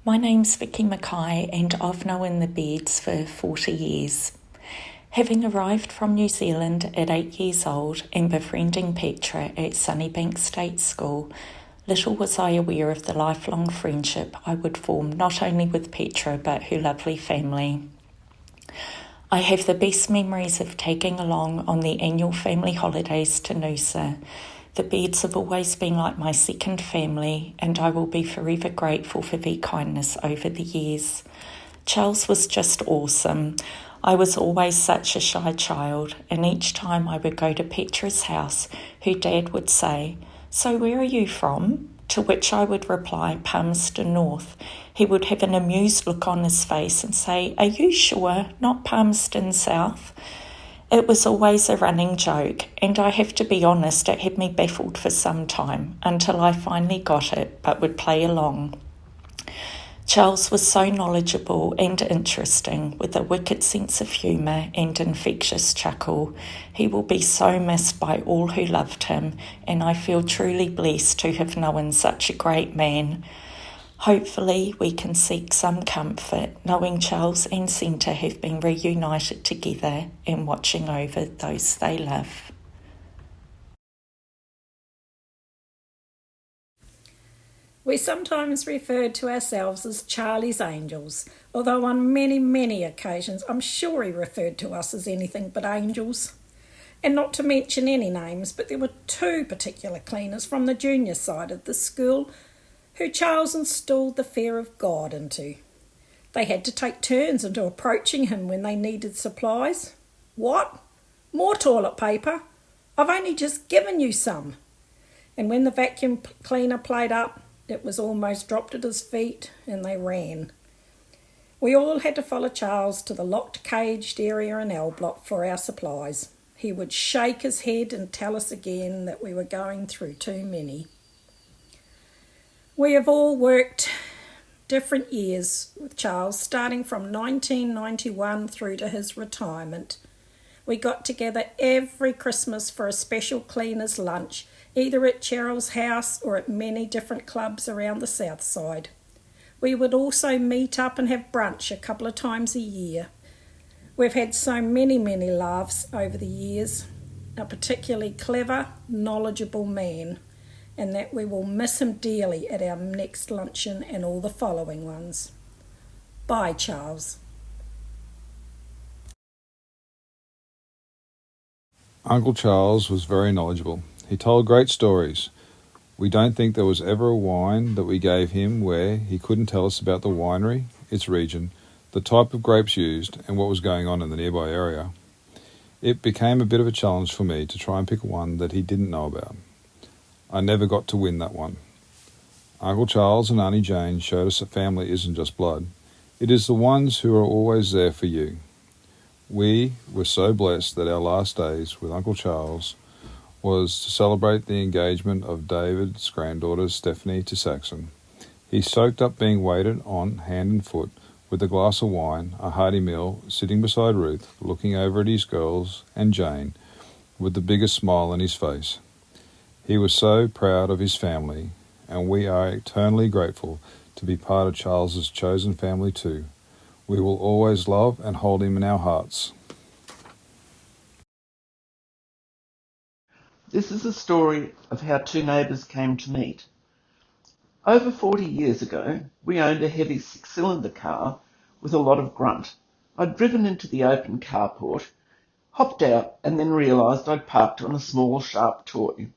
My name's Vicky Mackay and I've known the Bairds for 40 years. Having arrived from New Zealand at 8 years old and befriending Petra at Sunnybank State School, little was I aware of the lifelong friendship I would form not only with Petra but her lovely family. I have the best memories of tagging along on the annual family holidays to Noosa. The Bairds have always been like my second family, and I will be forever grateful for their kindness over the years. Charles was just awesome. I was always such a shy child, and each time I would go to Petra's house, her dad would say, "So where are you from?" To which I would reply, "Palmerston North." He would have an amused look on his face and say, "Are you sure, not Palmerston South?" It was always a running joke, and I have to be honest, it had me baffled for some time, until I finally got it, but would play along. Charles was so knowledgeable and interesting, with a wicked sense of humour and infectious chuckle. He will be so missed by all who loved him, and I feel truly blessed to have known such a great man. Hopefully we can seek some comfort knowing Charles and Centre have been reunited together and watching over those they love. We sometimes refer to ourselves as Charlie's Angels, although on many, many occasions I'm sure he referred to us as anything but angels. And not to mention any names, but there were two particular cleaners from the junior side of the school who Charles installed the fear of God into. They had to take turns into approaching him when they needed supplies. "What? More toilet paper? I've only just given you some." And when the vacuum cleaner played up, it was almost dropped at his feet and they ran. We all had to follow Charles to the locked caged area in L Block for our supplies. He would shake his head and tell us again that we were going through too many. We have all worked different years with Charles, starting from 1991 through to his retirement. We got together every Christmas for a special cleaners' lunch, either at Cheryl's house or at many different clubs around the south side. We would also meet up and have brunch a couple of times a year. We've had so many, many laughs over the years. A particularly clever, knowledgeable man, and that we will miss him dearly at our next luncheon and all the following ones. Bye, Charles. Uncle Charles was very knowledgeable. He told great stories. We don't think there was ever a wine that we gave him where he couldn't tell us about the winery, its region, the type of grapes used, and what was going on in the nearby area. It became a bit of a challenge for me to try and pick one that he didn't know about. I never got to win that one. Uncle Charles and Auntie Jane showed us that family isn't just blood. It is the ones who are always there for you. We were so blessed that our last days with Uncle Charles was to celebrate the engagement of David's granddaughter Stephanie to Saxon. He soaked up being waited on hand and foot with a glass of wine, a hearty meal, sitting beside Ruth, looking over at his girls and Jane with the biggest smile on his face. He was so proud of his family, and we are eternally grateful to be part of Charles's chosen family too. We will always love and hold him in our hearts. This is a story of how two neighbours came to meet. Over 40 years ago, we owned a heavy six-cylinder car with a lot of grunt. I'd driven into the open carport, hopped out, and then realised I'd parked on a small, sharp toy.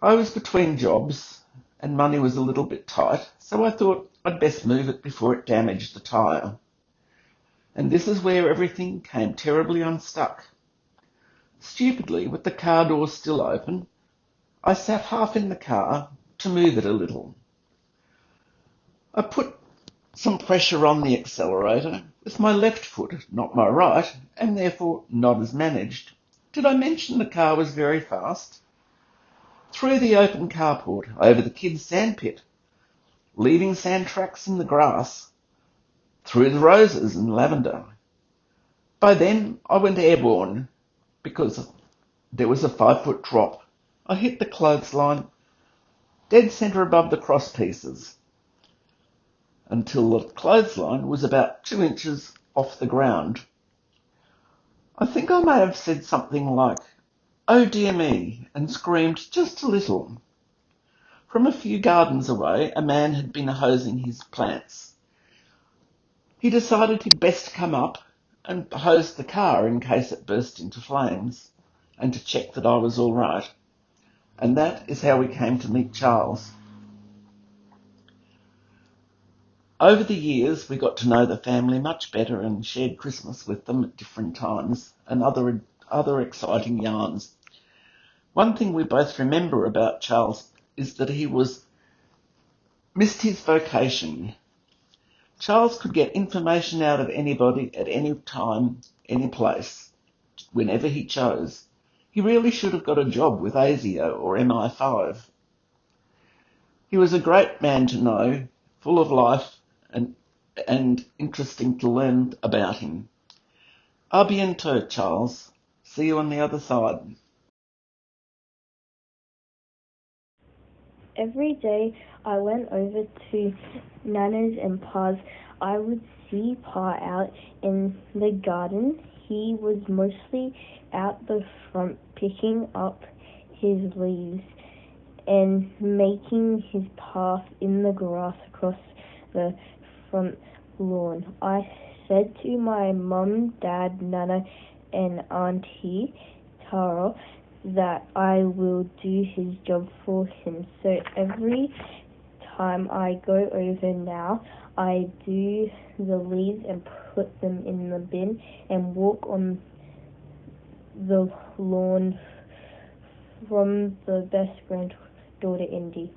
I was between jobs and money was a little bit tight, so I thought I'd best move it before it damaged the tyre. And this is where everything came terribly unstuck. Stupidly, with the car door still open, I sat half in the car to move it a little. I put some pressure on the accelerator with my left foot, not my right, and therefore not as managed. Did I mention the car was very fast? Through the open carport, over the kids' sandpit, leaving sand tracks in the grass, through the roses and lavender. By then, I went airborne because there was a 5-foot drop. I hit the clothesline, dead centre above the cross pieces. until the clothesline was about 2 inches off the ground. I think I may have said something like, "Oh dear me," and screamed just a little. From a few gardens away, a man had been hosing his plants. He decided he'd best come up and hose the car in case it burst into flames, and to check that I was all right. And that is how we came to meet Charles. Over the years, we got to know the family much better and shared Christmas with them at different times and other exciting yarns. One thing we both remember about Charles is that he missed his vocation. Charles could get information out of anybody at any time, any place, whenever he chose. He really should have got a job with ASIO or MI5. He was a great man to know, full of life and interesting to learn about him. A bientôt, Charles. See you on the other side. Every day I went over to Nana's and Pa's. I would see Pa out in the garden. He was mostly out the front picking up his leaves and making his path in the grass across the front lawn. I said to my mum, Dad, Nana and Auntie Tara that I will do his job for him. So every time I go over now, I do the leaves and put them in the bin and walk on the lawn from the best granddaughter Indy.